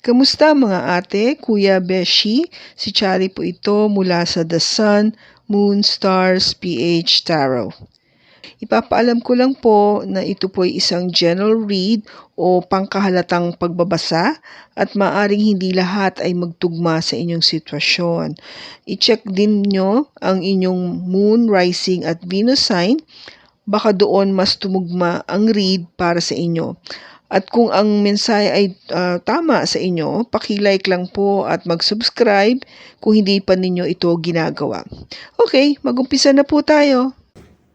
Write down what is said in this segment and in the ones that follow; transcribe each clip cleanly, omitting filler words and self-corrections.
Kamusta mga ate, kuya, beshi? Si Chari po ito mula sa The Sun, Moon, Stars, PH Tarot. Ipapaalam ko lang po na ito po ay isang general read o pangkahalatang pagbabasa at maaring hindi lahat ay magtugma sa inyong sitwasyon. I-check din nyo ang inyong Moon, Rising at Venus sign. Baka doon mas tumugma ang read para sa inyo. At kung ang mensahe ay tama sa inyo, paki-like lang po at mag-subscribe kung hindi pa ninyo ito ginagawa. Okay, mag-umpisa na po tayo.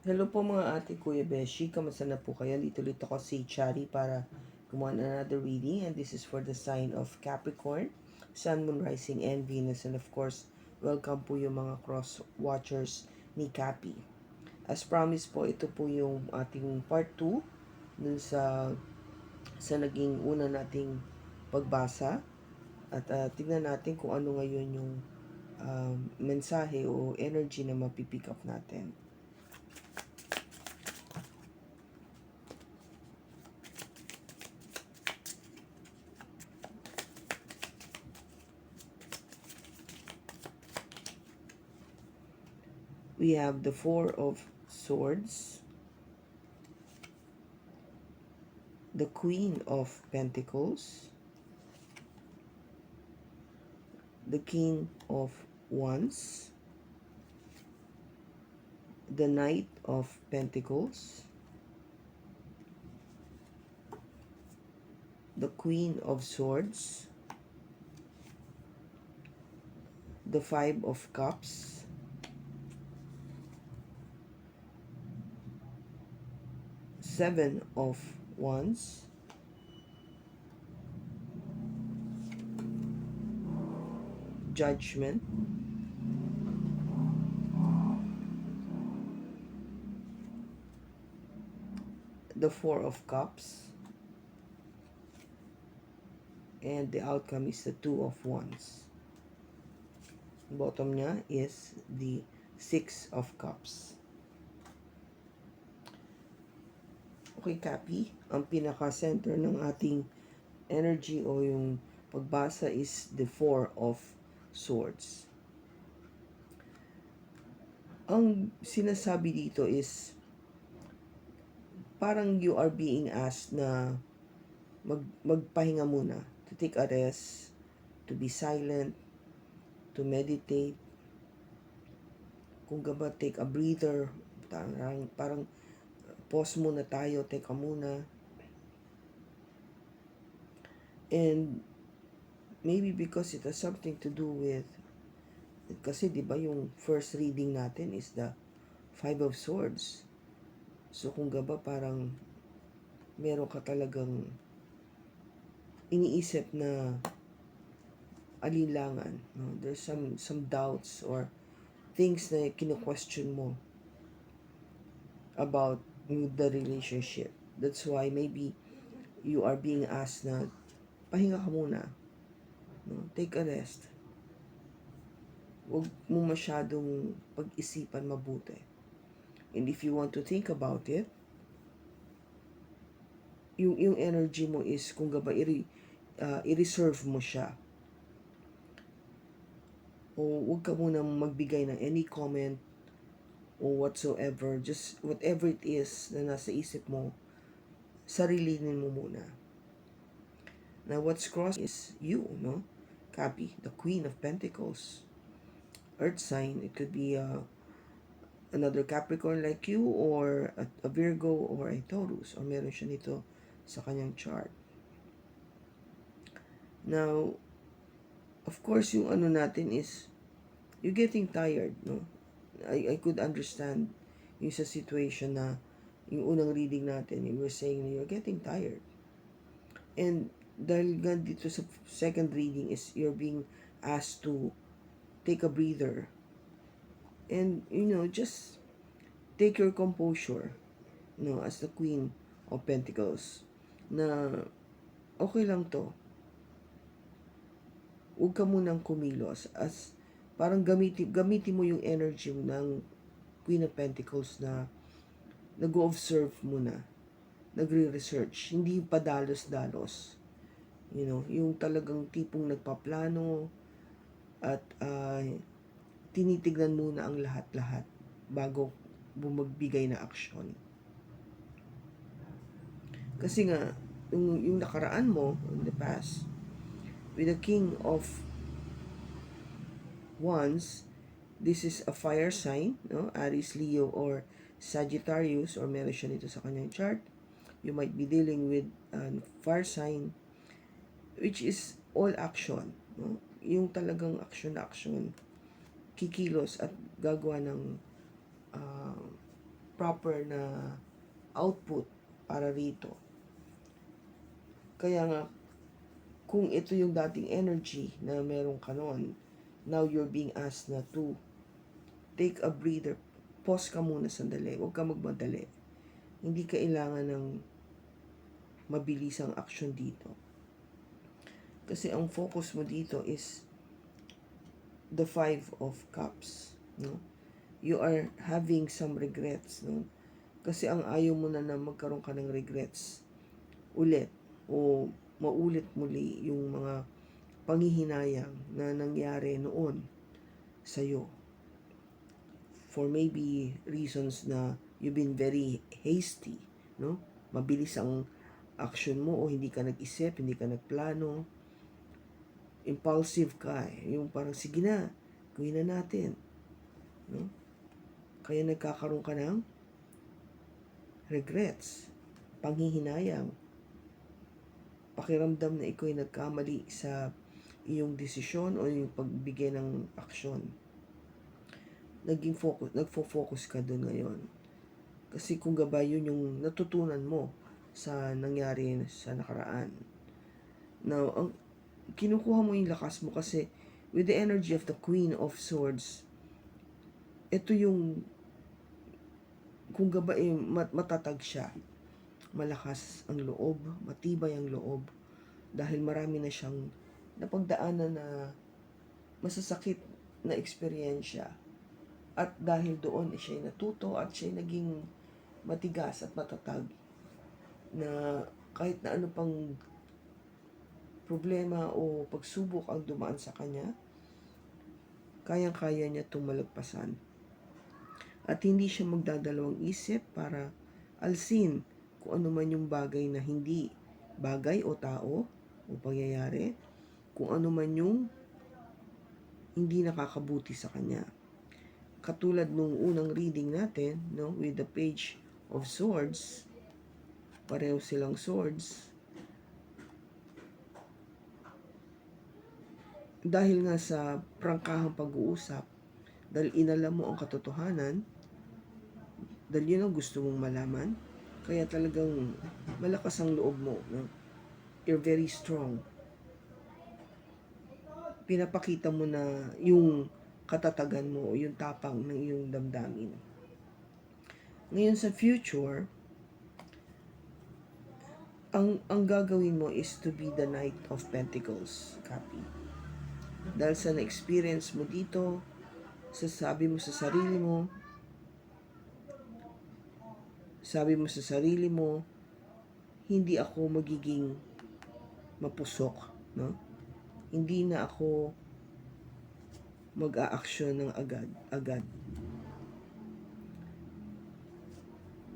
Hello po mga ate, kuya, beshi. Kamusta na po kayo? Dito ako si Chari para gumawa ng another reading. And this is for the sign of Capricorn, Sun, Moon, Rising, and Venus. And of course, welcome po yung mga cross-watchers ni Capi. As promised po, ito po yung ating part 2 dun sa naging una nating pagbasa. At tignan natin kung ano ngayon yung mensahe o energy na mapipick up natin. We have the Four of Swords, the Queen of Pentacles, the King of Wands, the Knight of Pentacles, the Queen of Swords, the Five of Cups, Seven of Wands, Judgment, the Four of Cups, and the outcome is the Two of Wands. Bottom niya is the Six of Cups. Okay, Capi, ang pinaka-center ng ating energy o yung pagbasa is the Four of Swords. Ang sinasabi dito is parang you are being asked na magpahinga muna, to take a rest, to be silent, to meditate. Kung gaba, take a breather, parang pause muna tayo, teka muna. And maybe because it has something to do with, kasi di ba yung first reading natin is the Five of Swords. So kung gaba parang meron ka talagang iniisip na alinlangan, no? There's some doubts or things na kino-question mo about the relationship. That's why maybe you are being asked na pahinga ka muna, no? Take a rest. Huwag mo masyadong pag-isipan mabuti. And if you want to think about it, yung energy mo is kung gaba i-reserve mo siya. O huwag ka muna magbigay ng any comment or whatsoever. Just whatever it is na nasa isip mo, sarilinin mo muna. Now, what's crossing is you, no? Capi, the Queen of Pentacles. Earth sign, it could be another Capricorn like you or a Virgo or a Taurus, or meron siya nito sa kanyang chart. Now, of course, yung ano natin is you're getting tired, no? I could understand yung sa situation na yung unang reading natin, you were saying na you're getting tired. And dahil nga dito sa second reading is you're being asked to take a breather. And, just take your composure, as the Queen of Pentacles, na okay lang to. Huwag ka munang kumilos. As parang gamitin mo yung energy ng Queen of Pentacles na nag-observe muna, nagre-research, hindi padalos-dalos. Yung talagang tipong nagpaplano at tinitignan muna ang lahat-lahat bago bumagbigay na aksyon. Kasi nga, yung nakaraan mo, in the past, with the King of Wands, this is a fire sign, no? Aries, Leo, or Sagittarius, or meron siya nito sa kanyang chart. You might be dealing with fire sign, which is all action, no? Yung talagang action na action, kikilos at gagawa ng proper na output para rito. Kaya nga, kung ito yung dating energy na meron ka noon, now you're being asked na to take a breather, pause ka muna sandali, huwag ka magmadali. Hindi kailangan ng mabilisang action dito. Kasi ang focus mo dito is the 5 of Cups, no? You are having some regrets, no? Kasi ang ayaw mo na magkaroon ka ng regrets ulit o maulit muli yung mga panghihinayang na nangyari noon sa'yo. For maybe reasons na you've been very hasty, no? Mabilis ang action mo o hindi ka nag-isip, hindi ka nagplano. Impulsive ka yung parang sige na, gawin na natin, no? Kaya nagkakaroon ka ng regrets, panghihinayang, pakiramdam na ikaw ay nagkamali sa iyong desisyon o yung pagbigay ng aksyon. Nagfo-focus ka doon ngayon. Kasi kung gabay yun yung natutunan mo sa nangyari sa nakaraan. Now, kinukuha mo yung lakas mo kasi with the energy of the Queen of Swords, ito yung kung gabay matatag siya, malakas ang loob, matibay ang loob dahil marami na siyang napagdaanan na masasakit na eksperyensya at dahil doon siya natuto at siya naging matigas at matatag na kahit na ano pang problema o pagsubok ang dumaan sa kanya, kayang-kaya niya itong malagpasan. At hindi siya magdadalawang isip para alsin kung ano man yung bagay na hindi bagay o tao o pangyayari, kung ano man yung hindi nakakabuti sa kanya. Katulad nung unang reading natin, no, with the Page of Swords, pareho silang swords. Dahil nga sa prangkahang pag-uusap, dahil inalam mo ang katotohanan, dahil yun ang gusto mong malaman, kaya talagang malakas ang loob mo, no? You're very strong. Pinapakita mo na yung katatagan mo o yung tapang ng iyong damdamin. Ngayon sa future, ang gagawin mo is to be the Knight of Pentacles, copy. Dahil sa na-experience mo dito, sabi mo sa sarili mo, hindi ako magiging mapusok, no? Hindi na ako mag-aaksyon ng agad.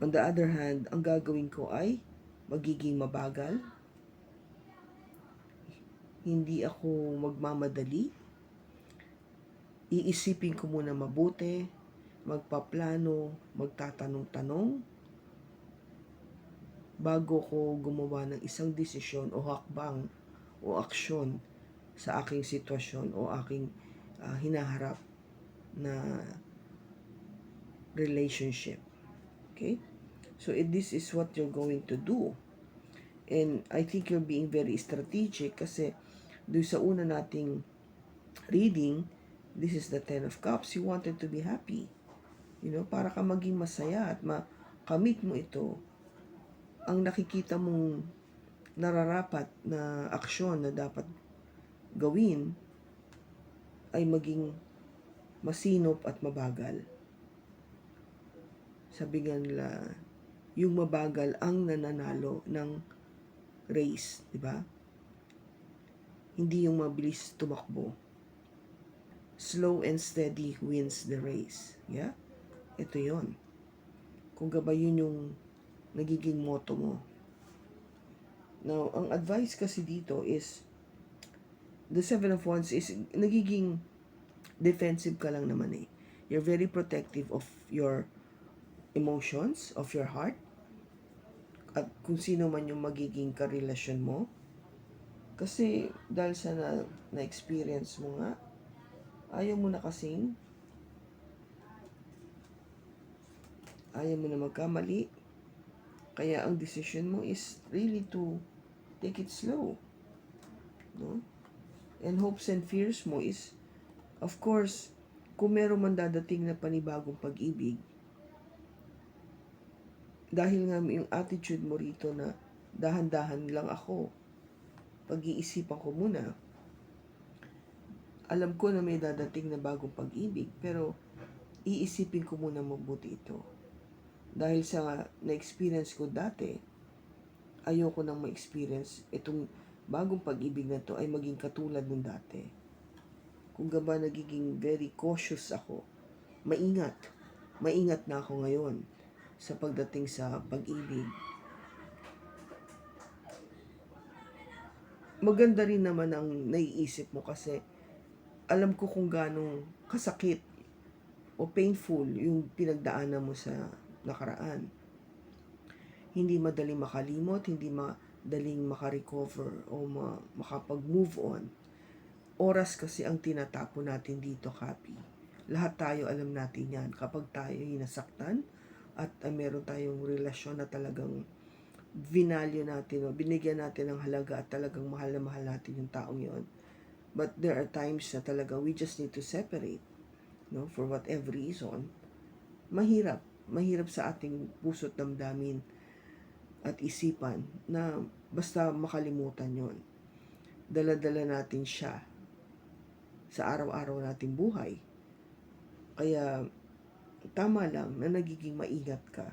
On the other hand, ang gagawin ko ay magiging mabagal. Hindi ako magmamadali. Iisipin ko muna mabuti, magpaplano, magtatanong-tanong bago ko gumawa ng isang desisyon o hakbang o aksyon sa aking sitwasyon o aking hinaharap na relationship. Okay? So this is what you're going to do. And I think you're being very strategic kasi doon sa una nating reading, this is the 10 of Cups. You wanted to be happy. Para ka maging masaya at makamit mo ito. Ang nakikita mong nararapat na aksyon na dapat gawin ay maging masinop at mabagal. Sabi nga nila, yung mabagal ang nananalo ng race, di ba? Hindi yung mabilis tumakbo. Slow and steady wins the race. Yeah? Ito yon. Kung gabay yun yung nagiging motto mo. Now, ang advice kasi dito is, the Seven of Wands is, nagiging defensive ka lang naman eh. You're very protective of your emotions, of your heart, at kung sino man yung magiging karelasyon mo. Kasi dahil sa na-experience mo nga, ayaw mo na magkamali. Kaya ang decision mo is really to take it slow. No? And hopes and fears mo is, of course, kung meron man dadating na panibagong pag-ibig, dahil nga yung attitude mo rito na dahan-dahan lang ako, pag-iisipan ko muna, alam ko na may dadating na bagong pag-ibig, pero iisipin ko muna mabuti ito. Dahil sa na-experience ko dati, ayoko nang ma-experience itong bagong pag-ibig na to ay maging katulad nung dati. Kung gaba nagiging very cautious ako, maingat na ako ngayon sa pagdating sa pag-ibig. Maganda rin naman ang naiisip mo kasi alam ko kung gaano kasakit o painful yung pinagdaanan mo sa nakaraan. Hindi madaling makalimot, hindi madaling makarecover o makapag-move on. Oras kasi ang tinatapo natin dito, Kapi. Lahat tayo alam natin yan. Kapag tayo nasaktan at meron tayong relasyon na talagang vinalyo natin o binigyan natin ng halaga at talagang mahal na mahal natin yung taong yon. But there are times na talaga we just need to separate, no, for whatever reason. Mahirap sa ating puso't damdamin at isipan na basta makalimutan yon. Dala-dala natin siya sa araw-araw nating buhay. Kaya tama lang na nagiging maingat ka.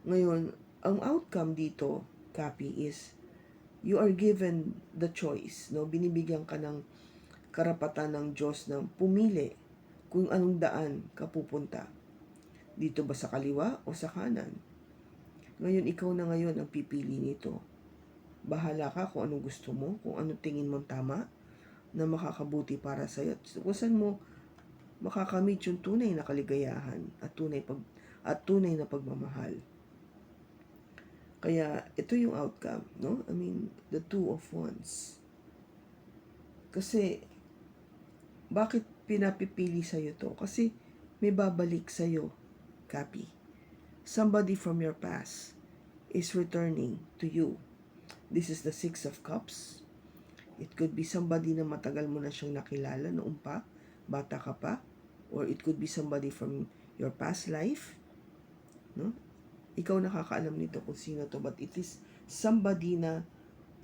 Ngayon, ang outcome dito, Kapi, is you are given the choice, no? Binibigyan ka ng karapatan ng Diyos na pumili kung anong daan ka pupunta. Dito ba sa kaliwa o sa kanan? Ngayon, ikaw na ngayon ang pipili nito. Bahala ka kung anong gusto mo, kung anong tingin mong tama na makakabuti para sa iyo. Kung saan mo makakamit yung tunay na kaligayahan at tunay na pagmamahal. Kaya ito yung outcome, no? I mean, the Two of Wands. Kasi bakit pinapipili sa iyo to? Kasi may babalik sa iyo, Kapi. Somebody from your past is returning to you. This is the Six of Cups. It could be somebody na matagal mo na siyang nakilala noong pa, bata ka pa, or it could be somebody from your past life, no? Ikaw nakakaalam nito kung sino to, but it is somebody na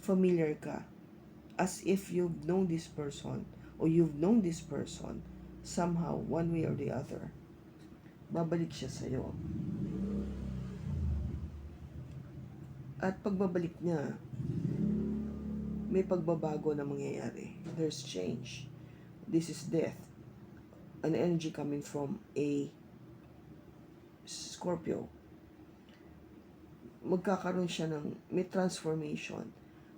familiar ka, as if you've known this person or you've known this person somehow, one way or the other. Babalik siya sa'yo. At pagbabalik niya, may pagbabago na mangyayari. There's change. This is death. An energy coming from a Scorpio. Magkakaroon siya may transformation.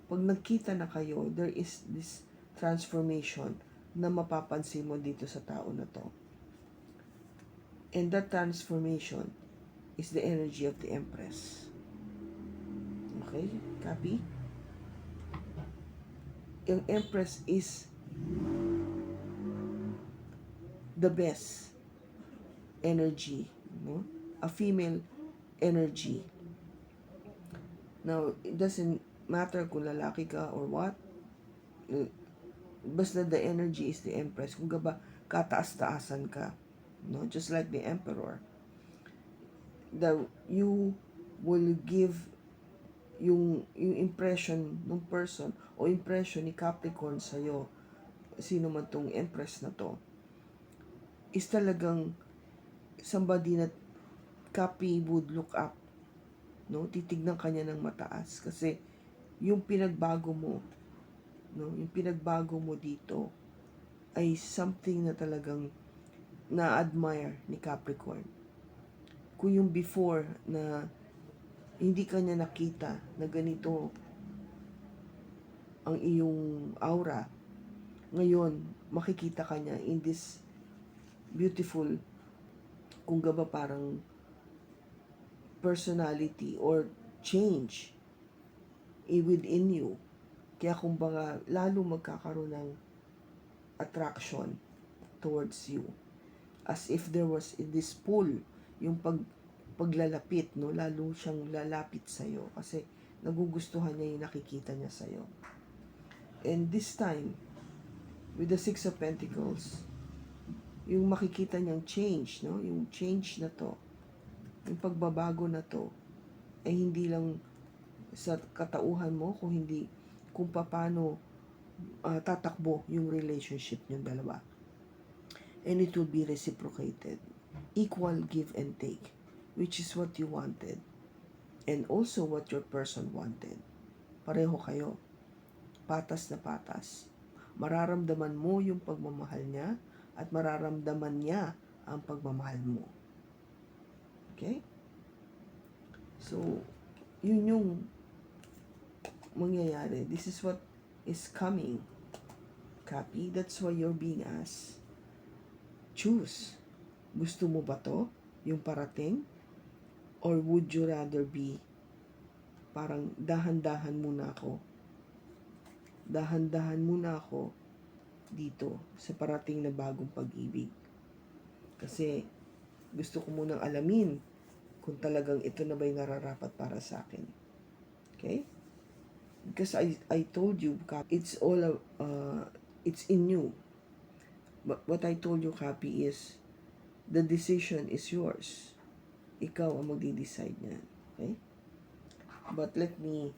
Pag nagkita na kayo, there is this transformation na mapapansin mo dito sa tao na to. And that transformation is the energy of the Empress. Okay? Copy? Yung Empress is the best energy, no? A female energy. Now, it doesn't matter kung lalaki ka or what. Basta the energy is the Empress. Kung gaba, kataas-taasan ka. No? Just like the Emperor. You will give yung impression ng person o impression ni Capricorn sa'yo, sino man tong Empress na to, is talagang somebody na Capi would look up. No? Titignan kanya ng mataas kasi yung pinagbago mo no? Yung pinagbago mo dito ay something na talagang na-admire ni Capricorn. Kung yung before na hindi kanya nakita na ganito ang iyong aura, ngayon makikita kanya in this beautiful, kung gaba parang personality or change within you. Kaya kumbaga lalo magkakaroon ng attraction towards you. As if there was this pull, yung paglalapit, no? Lalo siyang lalapit sa'yo kasi nagugustuhan niya yung nakikita niya sa'yo. And this time, with the Six of Pentacles, yung makikita niyang change, no? Yung change na to, yung pagbabago na to, ay hindi lang sa katauhan mo, kung paano tatakbo yung relationship niyong dalawa. And it will be reciprocated. Equal give and take, which is what you wanted. And also what your person wanted. Pareho kayo. Patas na patas. Mararamdaman mo yung pagmamahal niya at mararamdaman niya ang pagmamahal mo. Okay? So, yun yung mangyayari. This is what is coming. Copy? That's why you're being asked. Choose. Gusto mo ba to? Yung parating? Or would you rather be parang dahan-dahan muna ako? Dahan-dahan muna ako dito sa parating na bagong pag-ibig. Kasi gusto ko munang alamin kung talagang ito na ba yung nararapat para sa akin. Okay? Because I told you, it's all it's in you. But what I told you, Kapi, is the decision is yours. Ikaw ang magdi-decide niyan. Okay? But let me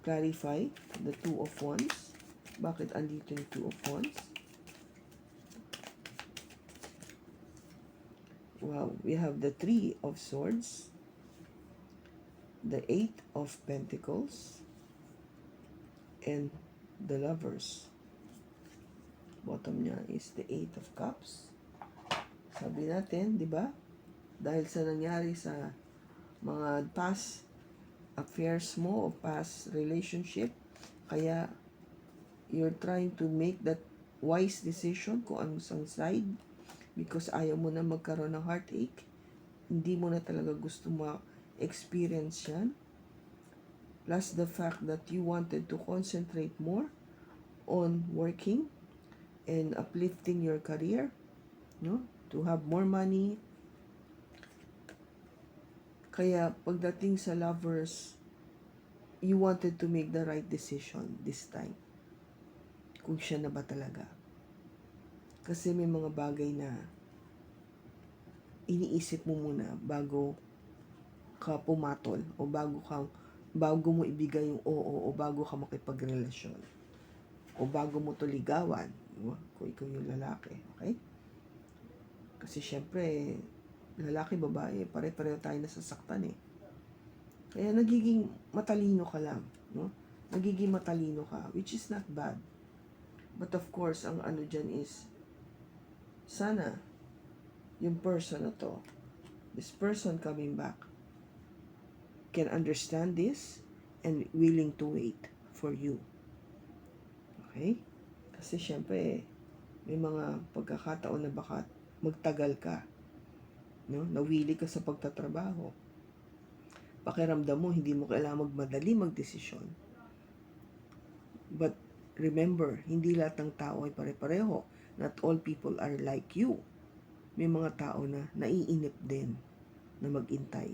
clarify the Two of Wands. Bakit andito yung Two of Wands? Wow, we have the Three of Swords, the Eight of Pentacles, and the Lovers. Bottom niya is the Eight of Cups. Sabi natin, di ba? Dahil sa nangyari sa mga past affairs mo o past relationship, kaya you're trying to make that wise decision kung anong sang side because ayaw mo na magkaroon ng heartache. Hindi mo na talaga gusto ma-experience yan. Plus the fact that you wanted to concentrate more on working and uplifting your career, no? To have more money. Kaya pagdating sa Lovers, you wanted to make the right decision this time. Kung siya na ba talaga. Kasi may mga bagay na iniisip mo muna bago ka pumatol o bago mo ibigay yung oo o bago ka makipagrelasyon o bago mo to ligawan, diba? Kung ikaw yung lalaki, okay? Kasi syempre lalaki, babae, pare-pareho tayo nasasaktan eh. Kaya nagiging matalino ka lang, no? Nagiging matalino ka, which is not bad. But of course, ang ano dyan is, sana, yung person na to, this person coming back, can understand this and willing to wait for you. Okay? Kasi syempre, may mga pagkakataon na baka magtagal ka, no? Nawili ka sa pagtatrabaho. Pakiramdam mo, hindi mo kailangan magmadali magdesisyon. But remember, hindi lahat ng tao ay pare-pareho. Not all people are like you. May mga tao na naiinip din na mag-intay.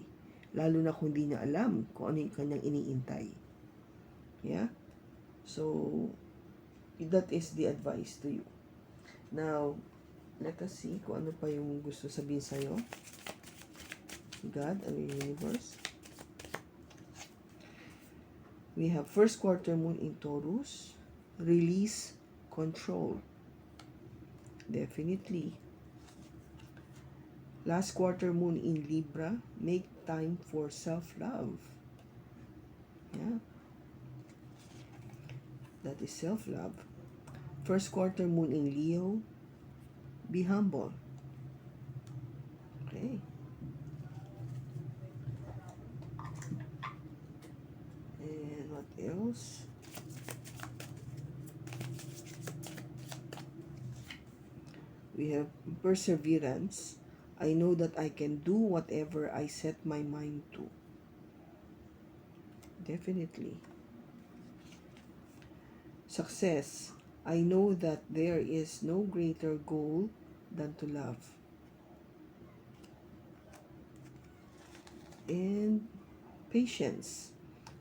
Lalo na kung hindi niya alam kung ano yung kanyang iniintay. Yeah? So, that is the advice to you. Now, let us see kung ano pa yung gusto sabihin sa'yo. God, our universe. We have first quarter moon in Taurus. Release control. Definitely. Last quarter moon in Libra. Make time for self-love. Yeah. That is self-love. First quarter moon in Leo, be humble. Okay. And what else? We have perseverance. I know that I can do whatever I set my mind to. Definitely. Success. I know that there is no greater goal than to love. And patience.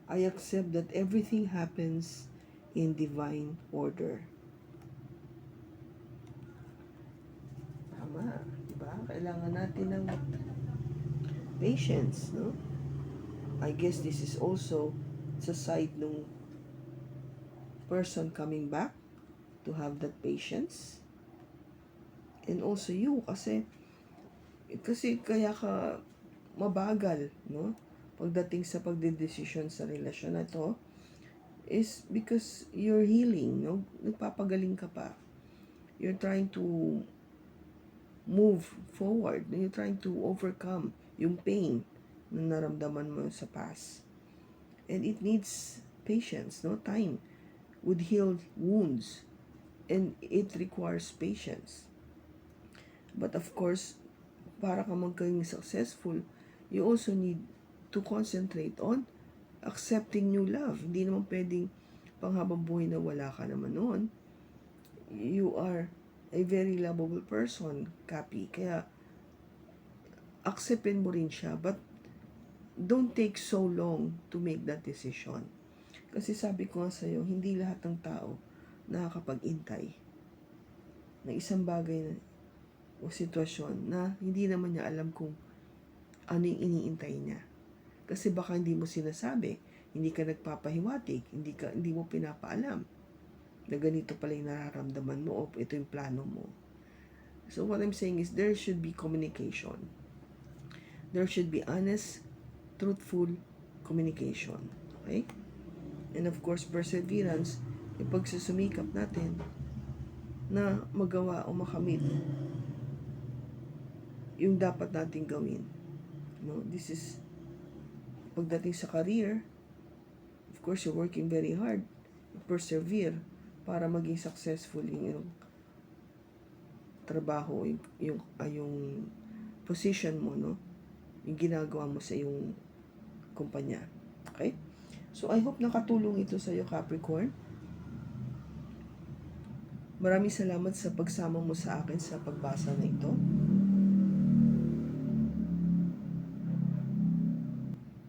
I accept that everything happens in divine order. Tama, diba? Kailangan natin ng patience, no? I guess this is also sa side nung person coming back to have that patience. And also you, kasi kaya ka mabagal, no? Pagdating sa pagdedesisyon sa relasyon na to, is because you're healing, no? Nagpapagaling ka pa. You're trying to move forward. You're trying to overcome yung pain na naramdaman mo sa past. And it needs patience, no? Time would heal wounds. And it requires patience. But of course, para ka maging successful, you also need to concentrate on accepting new love. Hindi naman pwedeng panghabang buhay na wala ka naman noon. You are a very lovable person, Kapi. Kaya, acceptin mo rin siya. But, don't take so long to make that decision. Kasi sabi ko nga sa'yo, hindi lahat ng tao nakakapag-intay ng isang bagay o sitwasyon na hindi naman niya alam kung ano yung iniintay niya. Kasi baka hindi mo sinasabi, hindi ka nagpapahiwatig, hindi mo pinapaalam na ganito pala yung nararamdaman mo o ito yung plano mo. So what I'm saying is there should be communication. There should be honest, truthful communication. Okay? And of course, perseverance, yung pagsusumikap natin na magawa o makamit yung dapat nating gawin. No, this is pagdating sa career, of course, you're working very hard, persevere para maging successful yung trabaho, yung position mo, no? Yung ginagawa mo sa yung kumpanya. Okay? So, I hope nakatulong ito sa iyo, Capricorn. Maraming salamat sa pagsama mo sa akin sa pagbasa na ito.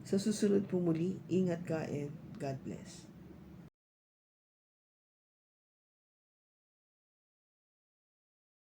Sa susunod po muli, ingat ka and God bless.